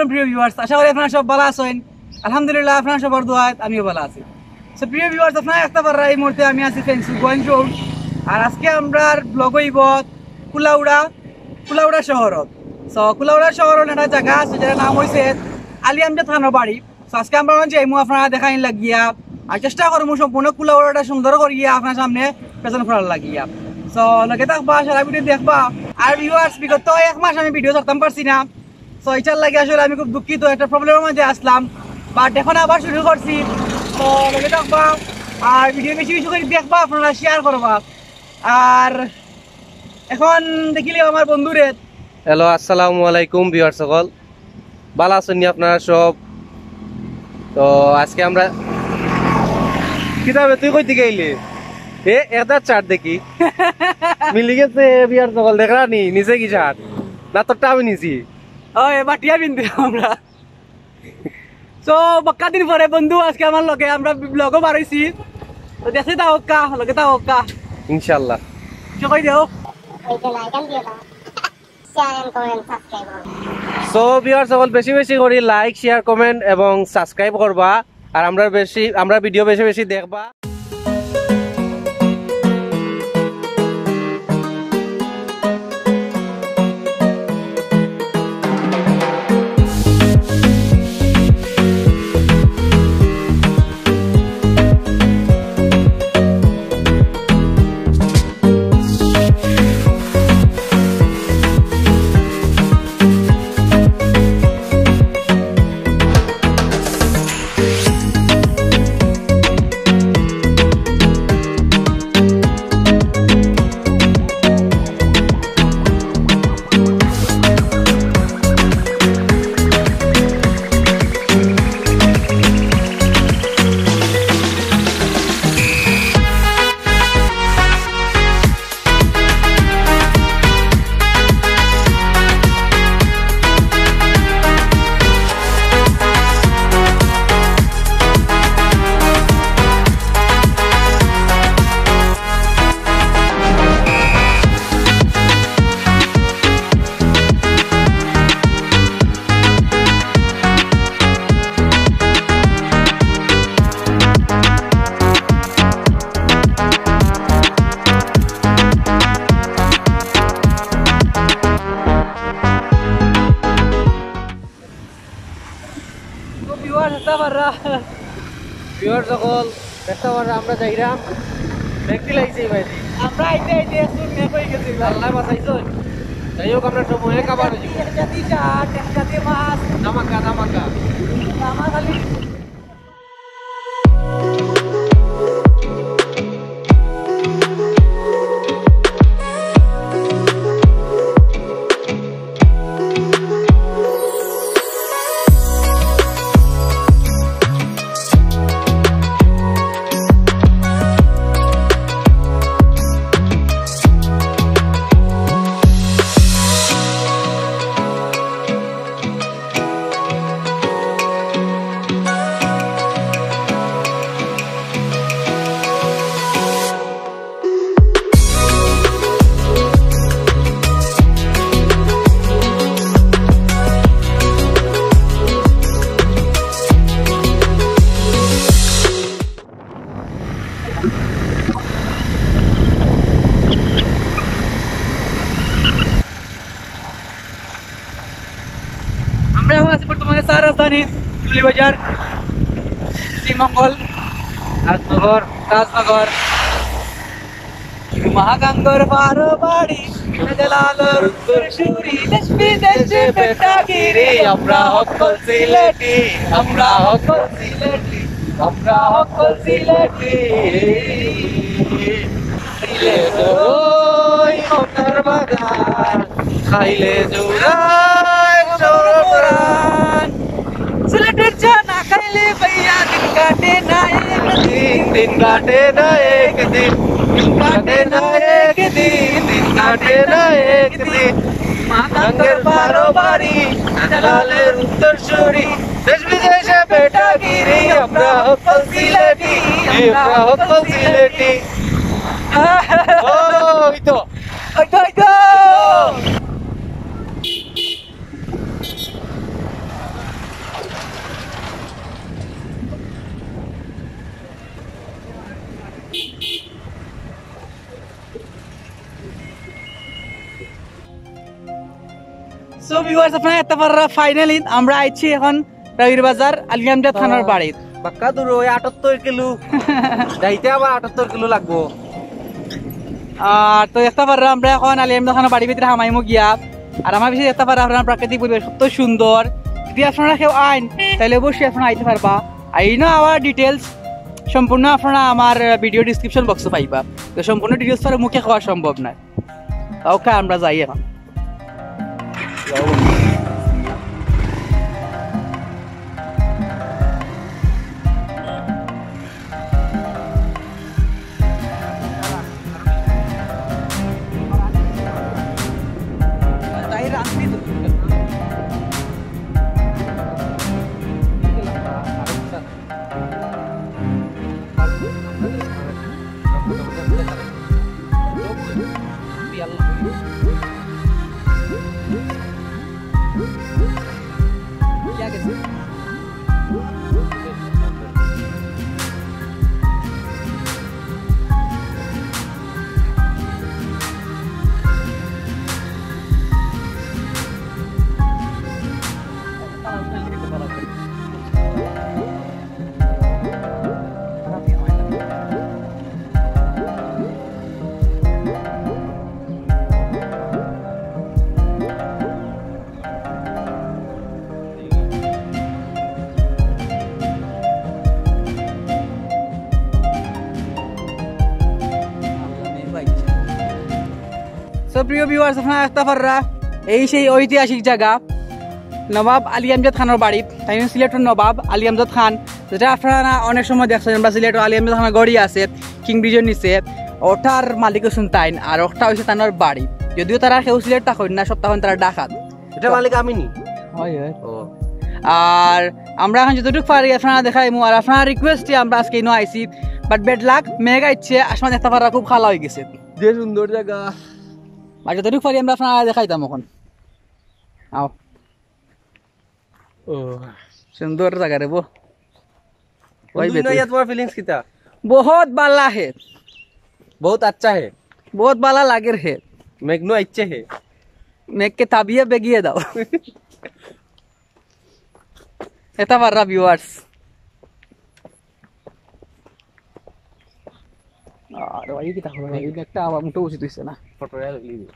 আলাইকুম প্রিয় ভিউয়ার্স, আশা করি আপনারা সব ভালো আছেন। আলহামদুলিল্লাহ আপনারা সবার দোয়ায় আমিও ভালো আছি। সো প্রিয় ভিউয়ার্স, আপনারা একটা পাররা এই মুহূর্তে আমি আছি ফেন্সিগঞ্জ রোড। আর আজকে আমরা ব্লগ হইব কুলাউড়া শহরত। সো কুলাউড়া শহরের একটা জায়গা আছে যেটার নাম হয়েছে আমজাদ খানের বাড়ি। সো আজকে আমরা যাইমু আপনারা দেখাইন লাগিয়া আর চেষ্টা করবো সম্পূর্ণ কুলাউড়াটা সুন্দর করিয়া আপনার সামনে প্রেজেন্ট করার লাগিয়া। সো লগে থাকবা, সারা ভিডিও দেখবা। আর ভিউয়ার্স, বিগত 1 মাস আমি ভিডিও করতাম পারছি না। সো এটার লাগে আসলে আমি খুব দুঃখিত, একটা প্রবলেমের মধ্যে আসলাম, বাট এখন আবার শুরু করছি। তো লগে থাকবা আর ভিডিও বেশি বেশি করে দেখবা, আপনারা শেয়ার করবা। আর এখন দেখিলে আমার বন্ধুরে হ্যালো, আসসালামু আলাইকুম ভিউয়ার সকল, ভালো আছেন আপনারা সব? তো আজকে আমরা কিতাবে তুই কই থেকে আইলি? এটা চার্ট দেখি মিলি গেছে ভিউয়ার সকল, দেখলা নি নিচে কি চার্ট না? তোরটা আমি নিছি। বাটিয়া বিনতে আমরা। তো বাক্কা দিন পরে বন্ধু আজকে আমার লগে আমরা ব্লগও বাড়াইছি। তো দেখে তা হোক লগে তা হোক ইনশাআল্লাহ। কই দেও সো ভিউয়ার সকল, বেশি বেশি করে লাইক, শেয়ার, কমেন্ট এবং সাবস্ক্রাইব করবা। আর আমরা ভিডিও বেশি বেশি দেখবা। ভিউয়ার সকল দেখতে পারা আমরা যাইরাম দেখতে লাগছে ভাই, আমরা আইতে আইতে একটু মেক হয়ে গেছি। আল্লাহ বাঁচাইছো। যাই হোক, আমরা সময়ে খাবার জাতি চাট, জাতি মাছ, ধামাকা আমার খালি বর্তমানে চার রাজধানী মৌলভীবাজার, শ্রীমঙ্গল, রাজনগর, মহাগাঙ্গর পারো বাড়ি, জলালোর উত্তর সুরি, দেশ বিদেশে বেটাগিরি, আমরা হকল সিলেটি, আমরা হকল সিলেটি, আমরা হকল সিলেটি। খাইলে জোড়াই মটার বাগান, খাইলে জোড়াই সরবরান, সিলেটের চা না খাইলে ভাইয়া দিন কাটে না একদিন, দিন কাটে না একদিন, দিন কাটে না একদিন, দিন কাটে না একদিন। মাগাঙ্গের পারো বাড়ি, জালালের উত্তর সুরি, দেশ বিদেশে বেটাগিরি, আমরা হকল সিলেটি, আমরা হকল সিলেটি। ওই তো সো ভিউয়ার্স আপনারা এত পাররা ফাইনালি আমরা আইছি এখন রবির বাজার আলী আমজাদ খানের বাড়িত বাক্কা দূর ওই 78 কিলো যাইতে আবার 78 কিলো লাগবো আর তো একটা পাররা আমরা এখন আলী আমজাদ খানের বাড়ির ভিতরে হামাইমু গিয়া আর আমার বিষয়ে একটা পাররা আপনার প্রাকৃতিক পরিবেশ কত সুন্দর যদি আপনারা কেউ আইন তাহলে অবশ্যই আপনারা আইতে পারবা আইনো আওয়ার ডিটেলস সম্পূর্ণ আপনারা আমার ভিডিও ডিসক্রিপশন বক্সে পাইবা তো সম্পূর্ণ ডিটেলস পরে মুখে খাওয়া সম্ভব নয় ওকে আমরা যাই এখন প্রিয় ভিউয়ার্স আপনারা একটা পাররা এই সেই ঐতিহাসিক জায়গা নবাব আলী আমজাদ খানের বাড়ি তাই সিলেটের নবাব আলী আমজাদ খান যেটা আপনারা অনেক সময় দেখছেন আমরা সিলেটের আলী আমজাদ খানের গড়ি আছে কিং ব্রিজের নিচে ওটার মালিক হচ্ছেন তাইন আর ওটা হচ্ছে তানোর বাড়ি যদিও তারা কেউ সিলেট থাকেন না সব তখন তারা ডাকাত এটা মালিক আমি নি হয় আর আমরা এখন যতটুকু পারি আপনারা দেখাইমু আর আপনার রিকোয়েস্টে আমরা আজকে ইনো আইছি বাট বেড লাক মেঘ আইছে আসমান দেখতে পারা খুব ভালো হয়ে গেছে যে সুন্দর জায়গা আর যতটুকু পারি আমরা আপনারা দেখাইতাম এখন आओ सुंदर जगह रे वो वही ये तुम्हारा फीलिंग्स कितना बहुत बाला है बहुत अच्छा है बहुत बाला लागे है मेघनो अच्छे है मेघ के ताबिये बेगिए दाओ এটা বাররা ভিউয়ার্স আর ওই কি তাহলে এই একটা আবার মুটো উচিত হইছে না ফটোটা লিবি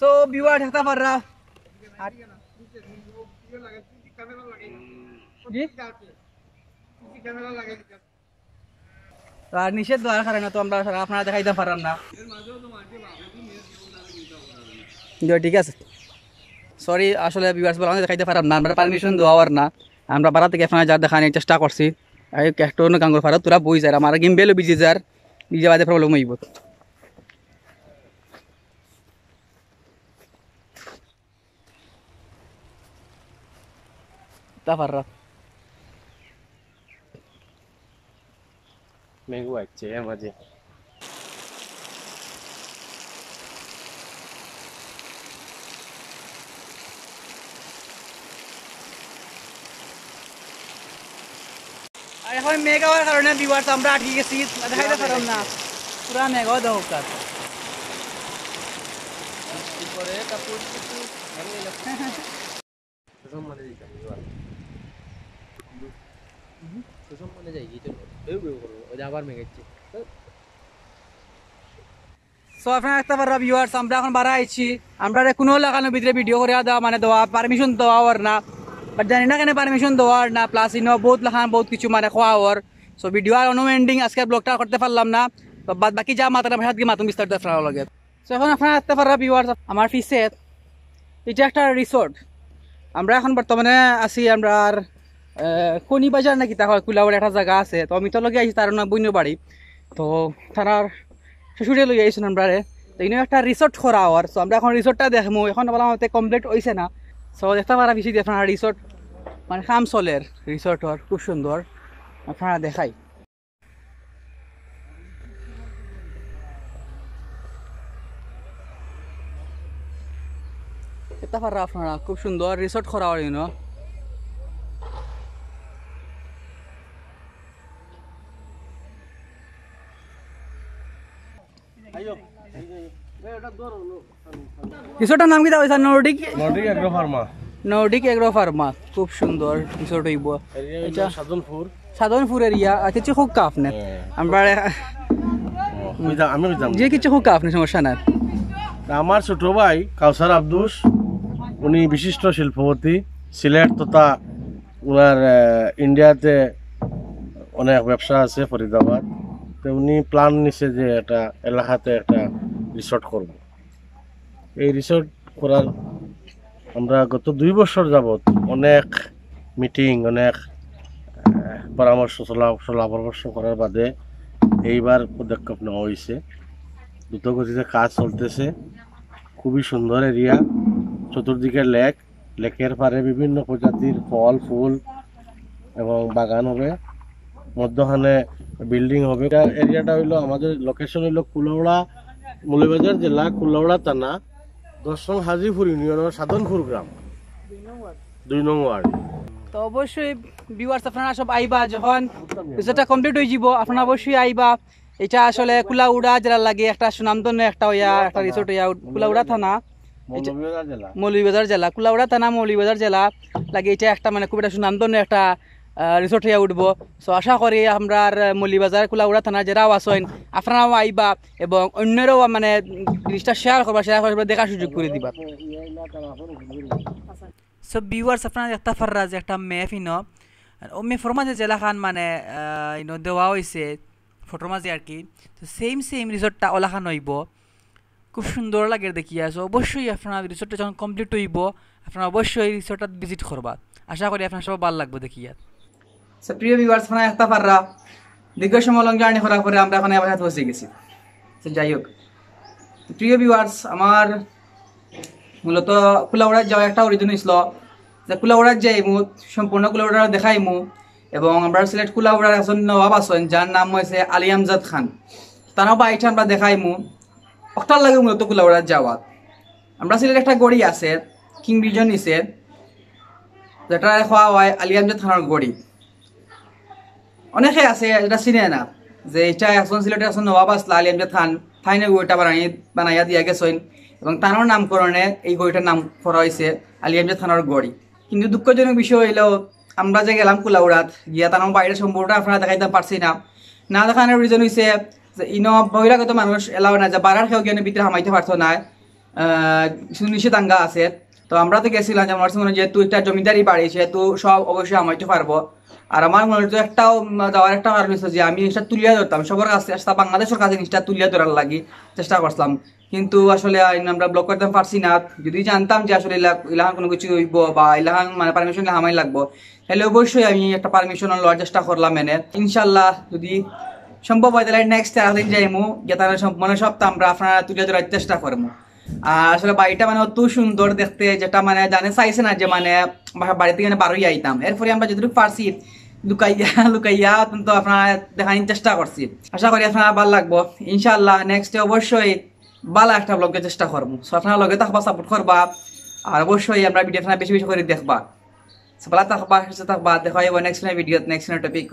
So viewer देखता पर रहा আর নিষেধ দেওয়ার কারণে তো আমরা আপনারা দেখাইতে পারলাম না ঠিক আছে সরি আসলে ভিউয়ার্স বলা দেখাইতে পারলাম না আমরা পারমিশন দেওয়ার না আমরা বাড়া থেকে আপনারা যা দেখানোর চেষ্টা করছি একটু অন্য কাঙ্গর ফারা তোরা বই যায় আমার গিম্বেলও বিজি যার বিজে বাদে প্রবলেম হইব Tafarra. Mengu अच्छे है मजे এখন মেগা হওয়ার কারণে ভিউয়ার্স আমরা আটকে গেছি দেখাইতে পারলাম না পুরা মেগা দাও কার পরে কাপড় কিছু ভালো লাগছে সম্মানে দিতে সম্মানে যাই এই চলো বেউ বেউ করো ওই আবার মেগাচ্ছি সো আপনারা একটা বার ভিউয়ার্স আমরা এখন বাড়া আইছি আমরা কোনো লাগানোর ভিতরে ভিডিও করে দেওয়া মানে দেওয়া পারমিশন দেওয়া আর না বাট জানি না কেন পারমিশন দেওয়ার না প্লাস ইনো বহুত লাখান বহুত কিছু মানে খোয়া ওর সো ভিডিও আর অনু এন্ডিং আজকে ব্লগটা করতে পারলাম না তো বাদ বাকি যা মাতার ভাষাত কি মাতুম বিস্তারিত আপনারা লাগে সো এখন আপনারা একটা বার ভিউয়ার্স আমার পিছে এটা একটা রিসোর্ট। আমরা এখন বর্তমানে আছি আমরা কনি বাজার নাকি তা হয় কুলাউড়া একটা জায়গা আছে। তো আমি তো লগে আইছি তার না বইন বাড়ি, তো তার শ্বশুরে লই আইছেন আমরা। তো ইনো একটা রিসোর্ট করা আর সো আমরা এখন রিসোর্টটা দেখবো। এখন বলা আমাদের কমপ্লিট হইছে না, সো দেখতে পারা বেশি আপনারা রিসোর্ট মানে খাম চলের রিসোর্ট হর খুব সুন্দর আপনারা দেখাই। দেখতে পারা আপনারা খুব সুন্দর রিসোর্ট করা হয় ইনো। রিসোর্টের নাম কি তা হইছে? Nordic agro Pharma. Nordic agro Pharma খুব সুন্দর রিসোর্ট হইব। এটা সাধনপুর এরিয়া। কিছু হোক কা আপনি আমরা আমি যে কিছু হোক কা আপনি, সমস্যা নাই। আমার ছোট ভাই কাউসার আব্দুস, উনি বিশিষ্ট শিল্পপতি, সিলেট তথা ওনার ইন্ডিয়াতে অনেক ব্যবসা আছে ফরিদাবাদ। তো উনি প্ল্যান নিছে যে একটা এলাকাতে একটা রিসোর্ট করব। এই রিসোর্ট করার আমরা গত 2 বছর যাবৎ অনেক মিটিং, অনেক পরামর্শ পরামর্শ করার বাদে এইবার পদক্ষেপ নেওয়া হয়েছে। দ্রুতগতিতে কাজ চলতেছে। খুবই সুন্দর এরিয়া, চতুর্দিকে লেকের পারে বিভিন্ন প্রজাতির ফল ফুল এবং বাগান হবে, মধ্যখানে বিল্ডিং হবে। এরিয়াটা হইলো আমাদের লোকেশন হইলো কুলাউড়া মৌলভীবাজার জেলা, কুলাউড়া থানা, 10 নং হাজিপুর ইউনিয়নের সাধনপুর গ্রাম, 2 নং ওয়ার্ড। তো অবশ্যই ভিউয়ার্স আপনারা সব আইবা, যখন রিসোর্টটা কমপ্লিট হয়ে যাব আপনারা অবশ্যই আইবা। এটা আসলে কুলাউড়া জেলার লাগে একটা সুনামধন্য একটা একটা রিসোর্ট হইয়া কুলাউড়া থানা, মৌলভীবাজার জেলা, কুলাউড়া থানা মৌলভীবাজার জেলা লাগে। এটা একটা মানে খুব একটা সুনামধন্য একটা রিসোর্ট হইয়া উঠবো। সো আশা করি আমরা মৌলভীবাজার কুলাউড়া থানা যারাও আসেন আপনারাও আইবা এবং অন্যরাও মানে জিনিসটা শেয়ার করবা দেখার সুযোগ করে দিবা। সো ভিউয়ার্স আপনারা দেখতে পাররা যে একটা ম্যাপ ইনো ও ম্যাপের মাঝে জেলাখান মানে ইনো দেওয়া হয়েছে ফটোর মাঝে আর কি। তো সেম রিসোর্টটা ওলাখান হইব, খুব সুন্দর লাগে দেখি। আসো অবশ্যই আপনারা রিসোর্টটা যখন কমপ্লিট হইব আপনারা অবশ্যই রিসোর্টটা ভিজিট করবা। আশা করি আপনার সব ভালো লাগবে দেখিয়া। সো প্রিয় ভিউয়ার্স আপনারা দেখতে পাররা দীর্ঘ সময় লং জার্নি করার পরে আমরা এখন আবার পৌঁছে গেছি। তো যাই হোক প্রিয় ভিউয়ার্স, আমার মূলত কুলাউড়ার যাওয়া একটা অরিজিন হয়েছিল যে কুলাউড়ার যাইমু, সম্পূর্ণ কুলাউড়া দেখাইমু এবং আমরা সিলেট কুলাউড়ার একজন নবাব আছেন যার নাম হয়েছে আলী আমজাদ খান, তারাও বাড়িটা আমরা দেখাইমু। অক্টার লাগে মূলত কুলাউড়ার যাওয়াত। আমরা সিলেট একটা গড়ি আছে কিং বিজন নিচে, যেটা খাওয়া হয় আলী আমজাদ খানের গড়ি। অনেকে আছে এটা চিনে না যে এটা একজন সিলেটের একজন নবাব আসলা আলী আমজাদ খান, থাইনে গড়িটা বানাইয়া দিয়া গেছেন এবং তার নামকরণে এই গড়িটার নাম করা হয়েছে আলী আমজাদ খানের গড়ি। কিন্তু দুঃখজনক বিষয় হইলেও আমরা যে গেলাম কুলাউড়াত গিয়া তার বাইরের সম্পূর্ণটা আপনারা দেখাইতে পারছি না দেখানোর রিজন হয়েছে যে ইনো বহিরাগত মানুষ এলাও না, যে বাড়ার খেয়েও গিয়ে ভিতরে হামাইতে পারতো না, নিষেধাজ্ঞা আছে। তো আমরা তো গেছিলাম যে আমার মনে যেহেতু একটা জমিদারি বাড়ি সেহেতু সব অবশ্যই হামাইতে পারবো। আর আমার মনে হতো একটাও যাওয়ার একটা কারণ হচ্ছে যে আমি জিনিসটা তুলিয়া ধরতাম সবার কাছে, বাংলাদেশের কাছে জিনিসটা তুলিয়া ধরার লাগি চেষ্টা করতাম, কিন্তু আসলে আমরা ব্লক করতে পারছি না। যদি জানতাম যে আসলে ইলাহান কোনো কিছু হইব বা ইলাহান মানে পারমিশন হামাই লাগবো, তাহলে অবশ্যই আমি একটা পারমিশন লওয়ার চেষ্টা করলাম এনে। ইনশাল্লাহ যদি সম্ভব হয় তাহলে নেক্সট দিন যাইমু গিয়ে তারা মানে সপ্তাহ আমরা আপনারা তুলে ধরার চেষ্টা করবো। আর আসলে বাড়িটা মানে অত সুন্দর দেখতে, যেটা মানে জানে চাইছে না যে মানে বাড়ি থেকে বারোই আইতাম। এরপরে আমরা যতটুকু পারছি লুকাইয়া অত্যন্ত আপনারা দেখানোর চেষ্টা করছি। আশা করি আপনারা ভালো লাগবো। ইনশাল্লাহ নেক্সটে অবশ্যই ভালো একটা ব্লগের চেষ্টা করবো। সো আপনারা লগে থাকবা, সাপোর্ট করবা আর অবশ্যই আমরা ভিডিও আপনারা বেশি বেশি করে দেখবা। ভালো থাকবা, সুস্থ থাকবা। দেখা হইব নেক্সট ভিডিও নেক্সট টপিক।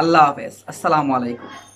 আল্লাহ হাফেজ, আসসালামু আলাইকুম।